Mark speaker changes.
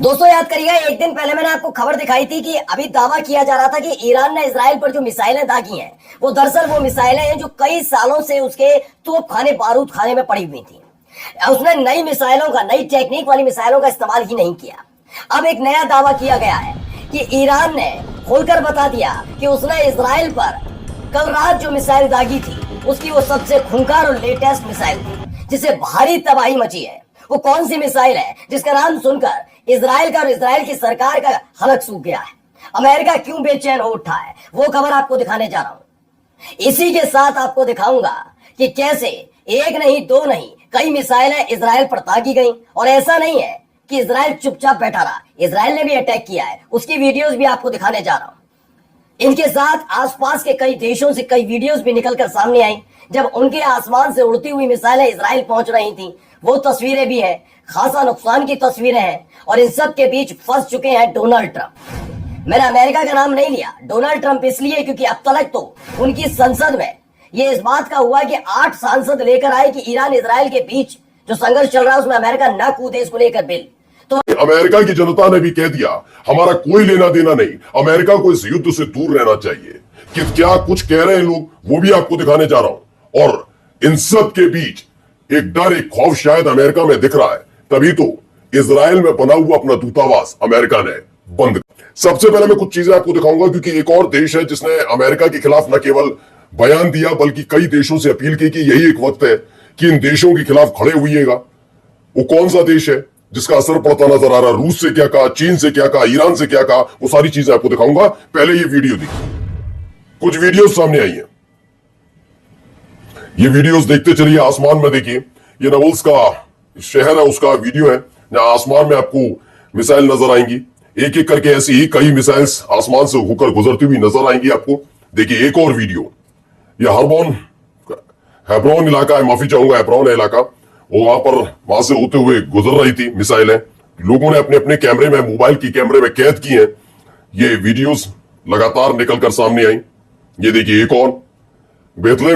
Speaker 1: दोस्तों याद करिएगा, एक दिन पहले मैंने आपको खबर दिखाई थी कि अभी दावा किया जा रहा था कि ईरान ने इजराइल पर जो मिसाइलें दागी हैं वो दरअसल वो मिसाइलें हैं जो कई सालों से उसके तोप खाने बारूद खाने में पड़ी हुई थी। उसने नई मिसाइलों का, नई टेक्निक वाली मिसाइलों का इस्तेमाल ही नहीं किया। अब एक नया दावा किया गया है कि ईरान ने खोलकर बता दिया कि उसने इजराइल पर कल रात जो मिसाइल दागी थी उसकी वो सबसे खूंखार और लेटेस्ट मिसाइल थी जिससे भारी तबाही मची है। वो कौन सी मिसाइल है जिसका नाम सुनकर इजराइल का और इजराइल की सरकार का हलक सूख गया है? अमेरिका क्यों बेचैन हो उठा है, वो खबर आपको दिखाने जा रहा हूं। इसी के साथ आपको दिखाऊंगा कि कैसे एक नहीं, दो नहीं, कई मिसाइलें इजराइल पर दागी गई। और ऐसा नहीं है कि इजराइल चुपचाप बैठा रहा, इजराइल ने भी अटैक किया है, उसकी वीडियोस भी आपको दिखाने जा रहा हूं। इनके साथ आसपास के कई देशों से कई वीडियोस भी निकलकर सामने आई जब उनके आसमान से उड़ती हुई मिसाइलें इजराइल पहुंच रही थी। वो तस्वीरें भी हैं, खासा नुकसान की तस्वीरें हैं। और इन सब के बीच फंस चुके हैं डोनाल्ड ट्रंप। मैंने अमेरिका का नाम नहीं लिया, डोनाल्ड ट्रंप इसलिए क्योंकि अब तक तो उनकी संसद में ये इस बात का हुआ कि 8 सांसद लेकर आए कि ईरान इजराइल के बीच जो संघर्ष चल रहा है उसमें अमेरिका न कूदे, इसको लेकर बिल। तो
Speaker 2: अमेरिका की जनता ने भी कह दिया हमारा कोई लेना देना नहीं, अमेरिका को इस युद्ध से दूर रहना चाहिए। कि क्या कुछ कह रहे हैं लोग वो भी आपको दिखाने जा रहा हूं। और इन सब के बीच एक डर, एक खौफ शायद अमेरिका में दिख रहा है, तभी तो इजराइल में बना हुआ अपना दूतावास अमेरिका ने बंद। सबसे पहले मैं कुछ चीजें आपको दिखाऊंगा क्योंकि एक और देश है जिसने अमेरिका के खिलाफ न केवल बयान दिया बल्कि कई देशों से अपील की कि यही एक वक्त है कि इन देशों के खिलाफ खड़े होइएगा। वो कौन सा देश है जिसका असर पड़ता नजर आ रहा? रूस से क्या कहा, चीन से क्या कहा, ईरान से क्या कहा, वो सारी चीजें आपको दिखाऊंगा। पहले ये वीडियो देखिए, कुछ वीडियोस सामने आई हैं, ये वीडियोस देखते चलिए। आसमान में देखिए, ये नबल्स का शहर है, उसका वीडियो है जहां आसमान में आपको मिसाइल नजर आएंगी। एक एक करके ऐसी ही कई मिसाइल्स आसमान से होकर गुजरती हुई नजर आएंगी आपको। देखिए एक और वीडियो, ये हेब्रोन इलाका है, माफी चाहूंगा, हेब्रोन है इलाका। वो वहां से होते हुए गुजर रही थी मिसाइलें। लोगों ने अपने अपने कैमरे में, मोबाइल की कैमरे में कैद की हैं। ये वीडियोस लगातार निकलकर सामने आई। ये देखिए एक और बेतले